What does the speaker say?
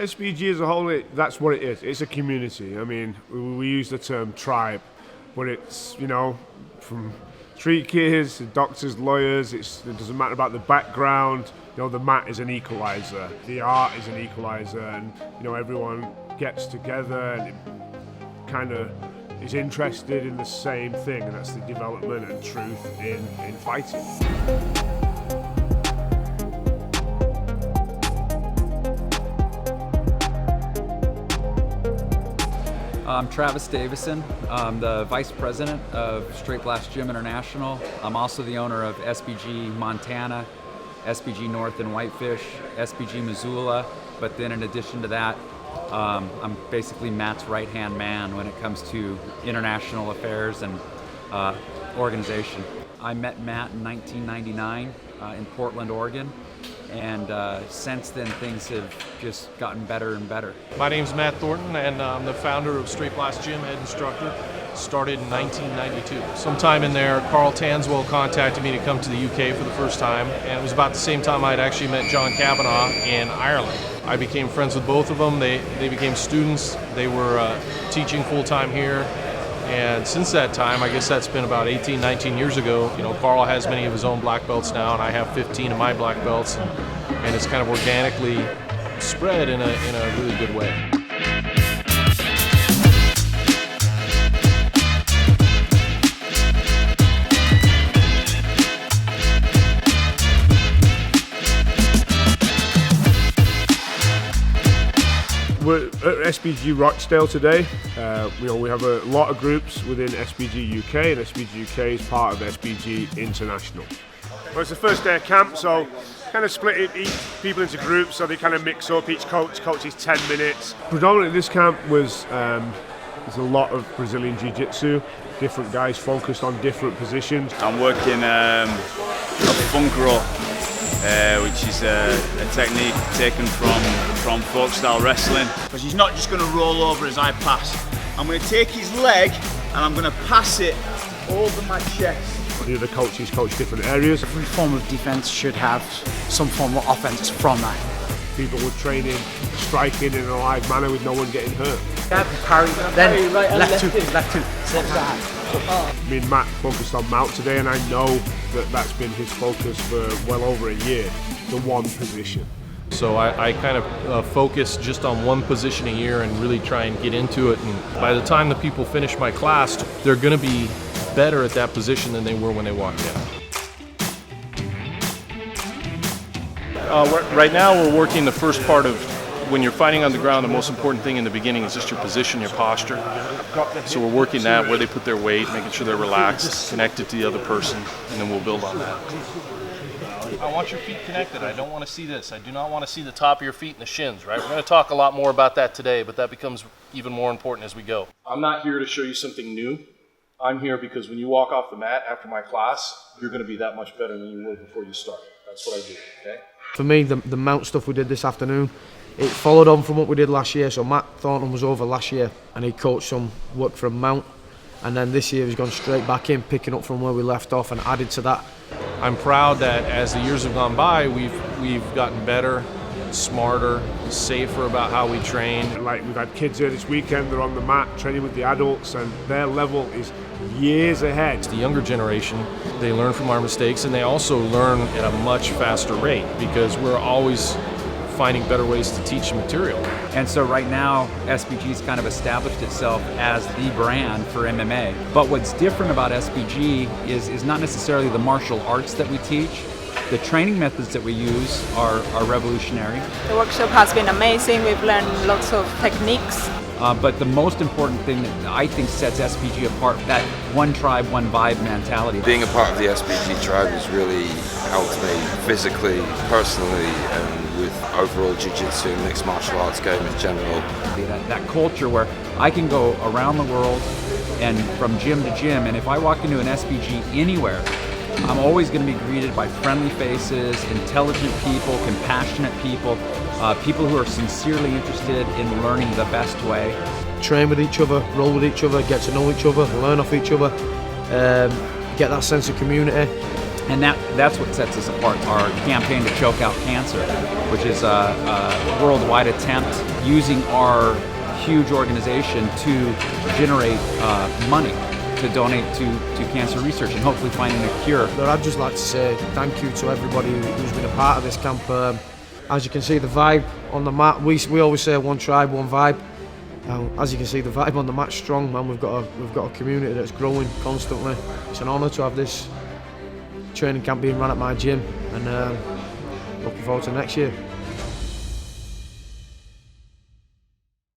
SBG as a whole, that's what it is. It's a community. I mean, we use the term tribe, but it's, you know, from street kids to doctors, lawyers, it doesn't matter about the background. You know, the mat is an equalizer, the art is an equalizer, and, you know, everyone gets together and it kind of is interested in the same thing, and that's the development and truth in fighting. I'm Travis Davison. I'm the Vice President of Straight Blast Gym International. I'm also the owner of SBG Montana, SBG North in Whitefish, SBG Missoula, but then in addition to that, I'm basically Matt's right-hand man when it comes to international affairs and organization. I met Matt in 1999 in Portland, Oregon, and since then things have just gotten better and better. My name's Matt Thornton, and I'm the founder of Straight Blast Gym, head instructor. Started in 1992. Sometime in there, Carl Tanswell contacted me to come to the UK for the first time, and it was about the same time I'd actually met John Kavanagh in Ireland. I became friends with both of them. They became students. They were teaching full-time here. And since that time, I guess that's been about 18, 19 years ago, you know, Carl has many of his own black belts now, and I have 15 of my black belts, and it's kind of organically spread in a really good way. We're at SBG Rochdale today. You know, we have a lot of groups within SBG UK, and SBG UK is part of SBG International. Well, it's the first day of camp, so kind of split each people into groups so they kind of mix up. Each coach coaches 10 minutes. Predominantly this camp was there's a lot of Brazilian Jiu-Jitsu, different guys focused on different positions. I'm working a funk roll, which is a technique taken from folk style wrestling. Because he's not just going to roll over as I pass. I'm going to take his leg and I'm going to pass it over my chest. The other coaches coach different areas. Every form of defense should have some form of offense from that. People were training, striking in a live manner with no one getting hurt. Parry, then left two. Me and Matt focused on Mount today, and I know that that's been his focus for well over a year, the one position. So I kind of focus just on one position a year and really try and get into it. And by the time the people finish my class, they're going to be better at that position than they were when they walked in. Right now we're working the first part of when you're fighting on the ground. The most important thing in the beginning is just your position, your posture. So we're working that, where they put their weight, making sure they're relaxed, connected to the other person, and then we'll build on that. I want your feet connected. I don't want to see this. I do not want to see the top of your feet and the shins, right? We're going to talk a lot more about that today, but that becomes even more important as we go. I'm not here to show you something new. I'm here because when you walk off the mat after my class, you're going to be that much better than you were before you started. That's what I do, okay? For me, the mount stuff we did this afternoon, it followed on from what we did last year. So Matt Thornton was over last year and he coached some work from mount, and then this year he's gone straight back in, picking up from where we left off and added to that. I'm proud that as the years have gone by, we've gotten better, smarter, safer about how we train. Like, we've had kids here this weekend, they're on the mat training with the adults, and their level is years ahead. The younger generation, they learn from our mistakes, and they also learn at a much faster rate because we're always finding better ways to teach material. And so right now, SBG's kind of established itself as the brand for MMA. But what's different about SBG is not necessarily the martial arts that we teach. The training methods that we use are revolutionary. The workshop has been amazing. We've learned lots of techniques. But the most important thing that I think sets SBG apart, that one tribe, one vibe mentality. Being a part of the SBG tribe has really helped me physically, personally, and with overall jiu-jitsu and mixed martial arts game in general. That culture where I can go around the world and from gym to gym, and if I walk into an SBG anywhere, I'm always going to be greeted by friendly faces, intelligent people, compassionate people, people who are sincerely interested in learning the best way. Train with each other, roll with each other, get to know each other, learn off each other, get that sense of community. And that's what sets us apart, our campaign to choke out cancer, which is a worldwide attempt using our huge organization to generate money to donate to cancer research and hopefully finding a cure. But I'd just like to say thank you to everybody who's been a part of this camp. As you can see, the vibe on the mat, we always say one tribe, one vibe. As you can see, the vibe on the mat's strong, man. We've got a community that's growing constantly. It's an honour to have this training camp being run at my gym, and looking forward to next year.